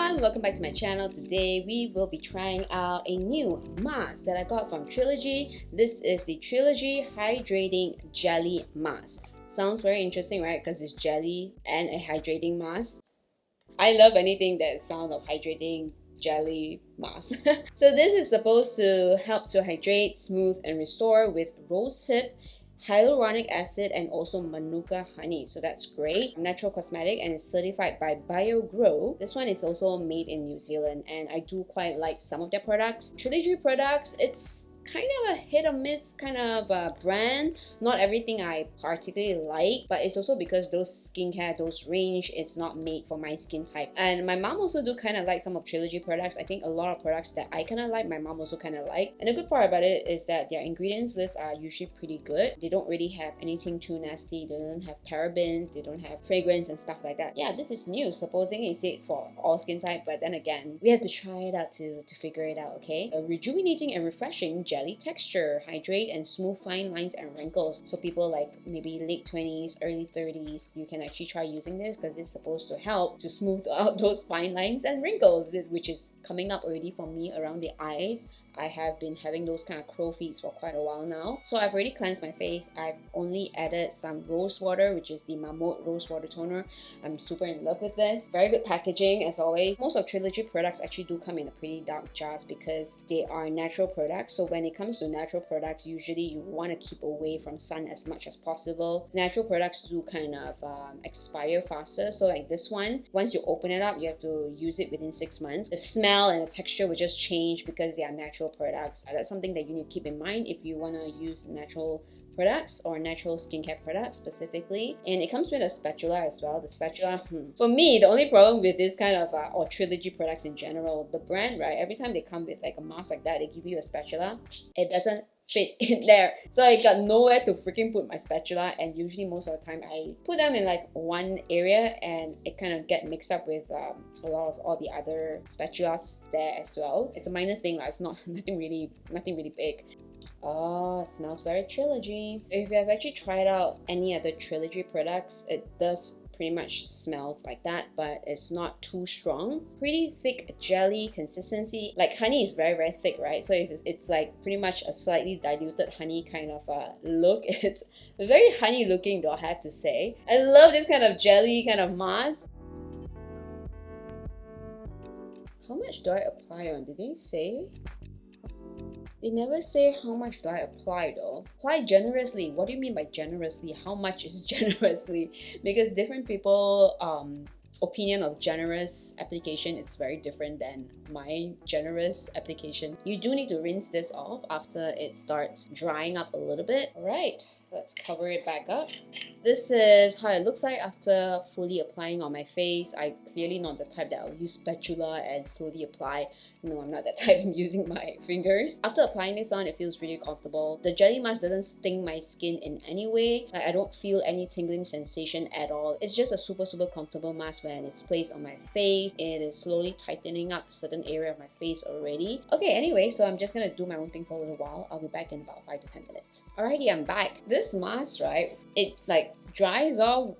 everyone, welcome back to my channel. Today we will be trying out a new mask that I got from Trilogy. This is the Trilogy Hydrating Jelly Mask. Sounds very interesting, right? Because it's jelly and a hydrating mask. I love anything that sounds of hydrating jelly mask. So this is supposed to help to hydrate, smooth and restore with rosehip, hyaluronic acid and also manuka honey, so that's great. Natural cosmetic and it's certified by BioGrow. This one is also made in New Zealand and I do quite like some of their products. Trilogy products, it's kind of a hit or miss kind of a brand. Not everything I particularly like, but it's also because those skincare, those range, it's not made for my skin type. And my mom also do kind of like some of Trilogy products. I think a lot of products that I kind of like, my mom also kind of like. And the good part about it is that their ingredients lists are usually pretty good. They don't really have anything too nasty. They don't have parabens, they don't have fragrance and stuff like that. Yeah, this is new. Supposing it's said for all skin type, but then again, we have to try it out to figure it out, okay? A rejuvenating and refreshing jelly texture, hydrate and smooth fine lines and wrinkles. So people like maybe late 20s, early 30s, you can actually try using this because it's supposed to help to smooth out those fine lines and wrinkles, which is coming up already for me around the eyes. I have been having those kind of crow feet for quite a while now. So I've already cleansed my face. I've only added some rose water, which is the Mammoth Rose Water Toner. I'm super in love with this. Very good packaging as always. Most of Trilogy products actually do come in a pretty dark jars because they are natural products. So when it comes to natural products, usually you want to keep away from sun as much as possible. Natural products do kind of expire faster. So like this one, once you open it up, you have to use it within 6 months. The smell and the texture will just change because they are natural products. That's something that you need to keep in mind if you want to use natural products or natural skincare products specifically. And it comes with a spatula as well. The spatula, for me, the only problem with this kind of or Trilogy products in general, the brand, right, every time they come with like a mask like that, they give you a spatula, it doesn't fit in there. So I got nowhere to freaking put my spatula, and usually most of the time I put them in like one area and it kind of get mixed up with a lot of all the other spatulas there as well. It's a minor thing, it's not nothing really big. Oh, smells very Trilogy. If you have actually tried out any other Trilogy products, it does pretty much smells like that, but it's not too strong. Pretty thick jelly consistency. Like honey is very thick, right? So if it's like pretty much a slightly diluted honey kind of look. It's very honey looking though, I have to say. I love this kind of jelly kind of mask. How much do I apply on? Did they say? They never say how much do I apply though. Apply generously. What do you mean by generously? How much is generously? Because different people opinion of generous application, it's very different than my generous application. You do need to rinse this off after it starts drying up a little bit. Alright, let's cover it back up. This is how it looks like after fully applying on my face. I'm clearly not the type that I'll use spatula and slowly apply. No, I'm not that type. I'm using my fingers. After applying this on, it feels really comfortable. The jelly mask doesn't sting my skin in any way. Like I don't feel any tingling sensation at all. It's just a super comfortable mask when it's placed on my face. It is slowly tightening up a certain area of my face already. Okay, anyway, so I'm just gonna do my own thing for a little while. I'll be back in about 5 to 10 minutes. Alrighty, I'm back. This mask, right, it like dries off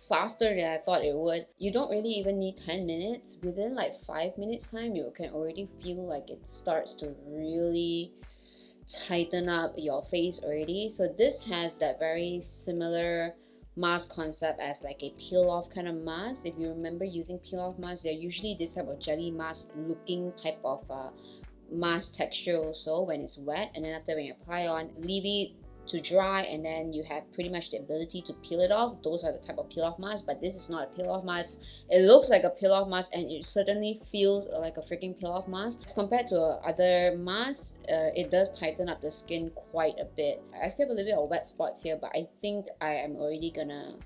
faster than I thought it would. You don't really even need 10 minutes. Within like 5 minutes time, you can already feel like it starts to really tighten up your face already. So this has that very similar mask concept as like a peel off kind of mask. If you remember using peel off masks, they're usually this type of jelly mask looking type of mask texture also when it's wet, and then after when you apply on, leave it to dry, and then you have pretty much the ability to peel it off. Those are the type of peel off masks, but this is not a peel off mask. It looks like a peel off mask and it certainly feels like a freaking peel off mask. As compared to other masks, it does tighten up the skin quite a bit. I still have a little bit of wet spots here, but I think I am already gonna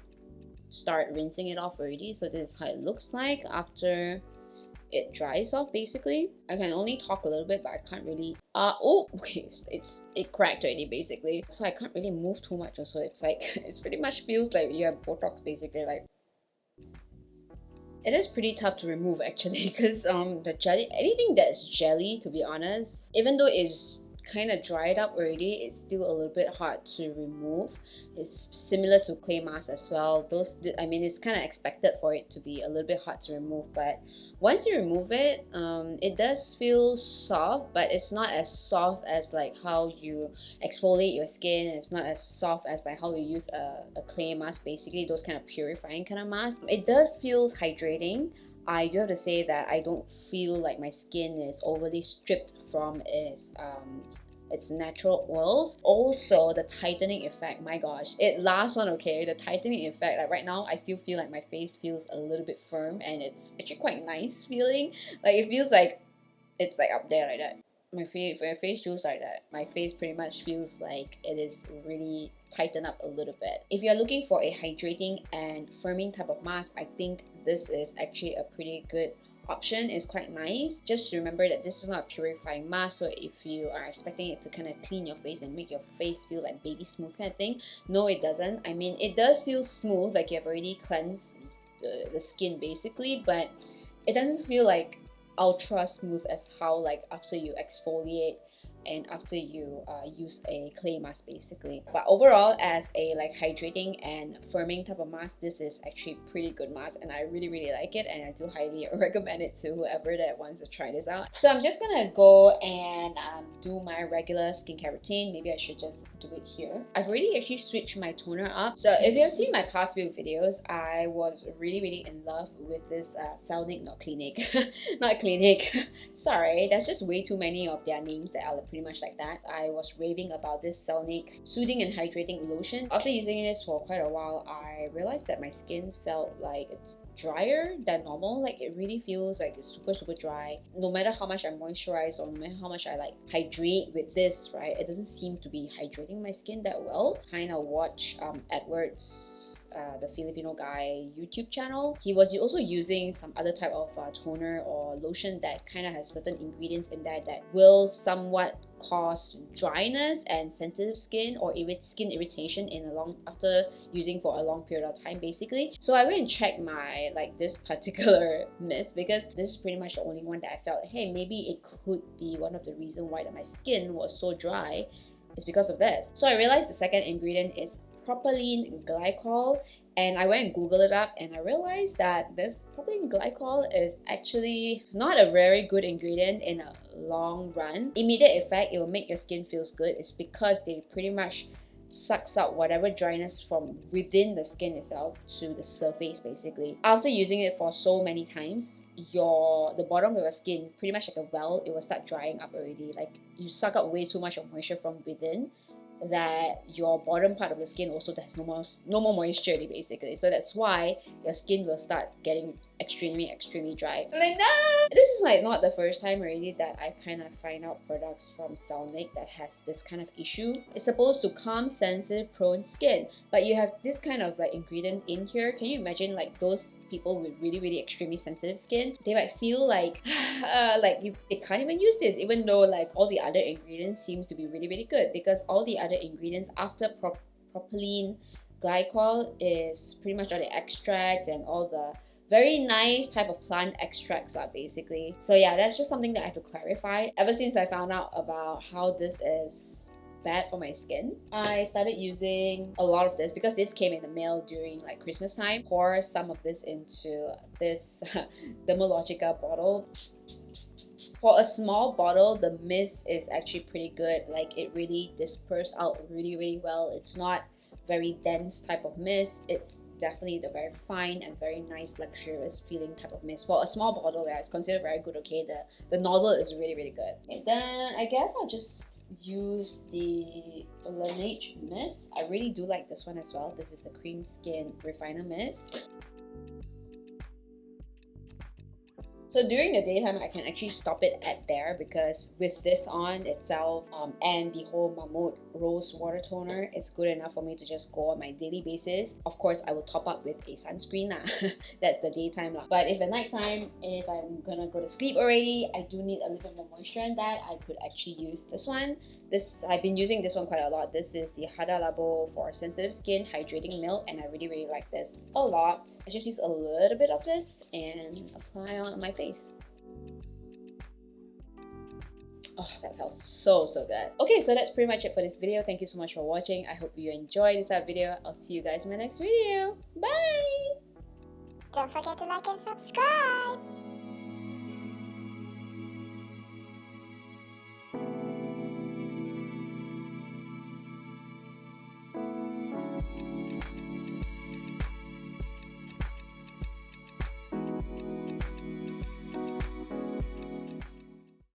start rinsing it off already. So this is how it looks like after it dries off basically. I can only talk a little bit, but I can't really oh, okay, it cracked already basically, so I can't really move too much also. It's like it's pretty much feels like you have Botox basically. Like it is pretty tough to remove actually because the jelly, anything that's jelly, to be honest, even though it's kind of dried up already, it's still a little bit hard to remove. It's similar to clay mask as well. I mean, it's kind of expected for it to be a little bit hard to remove, but once you remove it, it does feel soft, but it's not as soft as like how you exfoliate your skin. It's not as soft as like how you use a clay mask, basically those kind of purifying kind of mask. It does feel hydrating. I do have to say that I don't feel like my skin is overly stripped from its natural oils. Also, the tightening effect, my gosh, it last one, okay? The tightening effect, like right now, I still feel like my face feels a little bit firm, and it's actually quite nice feeling. Like it feels like it's like up there like that. My face feels like that. My face pretty much feels like it is really tightened up a little bit. If you're looking for a hydrating and firming type of mask, I think this is actually a pretty good option. It's quite nice. Just remember that this is not a purifying mask, so if you are expecting it to kind of clean your face and make your face feel like baby smooth kind of thing, no, it doesn't. I mean, it does feel smooth, like you have already cleansed the skin basically, but it doesn't feel like ultra smooth as how like after you exfoliate and after you use a clay mask basically. But overall, as a like hydrating and firming type of mask, this is actually a pretty good mask, and I really like it, and I do highly recommend it to whoever that wants to try this out. So I'm just gonna go and do my regular skincare routine. Maybe I should just do it here. I've already actually switched my toner up. So if you have seen my past few videos, I was really in love with this not Clinique. Sorry, that's just way too many of their names that are pretty much like that. I was raving about this Celnic Soothing and Hydrating Lotion. After using this for quite a while, I realized that my skin felt like it's drier than normal. Like it really feels like it's super dry. No matter how much I moisturize or no matter how much I like hydrate with this, right, it doesn't seem to be hydrating my skin that well. Kind of watch Edward's the Filipino guy YouTube channel. He was also using some other type of toner or lotion that kind of has certain ingredients in there that will somewhat cause dryness and sensitive skin or skin irritation after using for a long period of time basically. So I went and checked my this particular mist, because this is pretty much the only one that I felt, hey, maybe it could be one of the reasons why my skin was so dry is because of this. So I realized the second ingredient is propylene glycol, and I went and googled it up, and I realized that this propylene glycol is actually not a very good ingredient in a long run. Immediate effect, it will make your skin feels good. It's because they pretty much sucks out whatever dryness from within the skin itself to the surface basically. After using it for so many times, the bottom of your skin, pretty much like a well, it will start drying up already. Like you suck out way too much of moisture from within, that your bottom part of the skin also has no more moisture basically. So that's why your skin will start getting extremely dry. Linda! This is not the first time already that I kind of find out products from Celnic that has this kind of issue. It's supposed to calm sensitive prone skin, but you have this kind of ingredient in here. Can you imagine those people with really extremely sensitive skin? They might feel like they can't even use this, even though all the other ingredients seems to be really good, because all the other ingredients after propylene glycol is pretty much all the extracts and all the very nice type of plant extracts are basically. So yeah, that's just something that I have to clarify. Ever since I found out about how this is bad for my skin, I started using a lot of this, because this came in the mail during Christmas time. Pour some of this into this Dermalogica bottle. For a small bottle, the mist is actually pretty good. It really disperses out really well. It's not very dense type of mist. It's definitely the very fine and very nice luxurious feeling type of mist. For a small bottle, yeah, it's considered very good. Okay, the nozzle is really good. Okay, then I guess I'll just use the Laneige mist. I really do like this one as well. This is the Cream Skin Refiner Mist. So during the daytime, I can actually stop it at there, because with this on itself and the whole Mammoth Rose Water Toner, it's good enough for me to just go on my daily basis. Of course, I will top up with a sunscreen lah. That's the daytime lah. But if at nighttime, if I'm gonna go to sleep already, I do need a little bit more moisture in that, I could actually use this one. I've been using this one quite a lot. This is the Hada Labo for sensitive skin hydrating milk, and I really like this a lot. I just use a little bit of this and apply on my face. Oh, that felt so good. Okay, so that's pretty much it for this video. Thank you so much for watching. I hope you enjoyed this video. I'll see you guys in my next video. Bye! Don't forget to like and subscribe!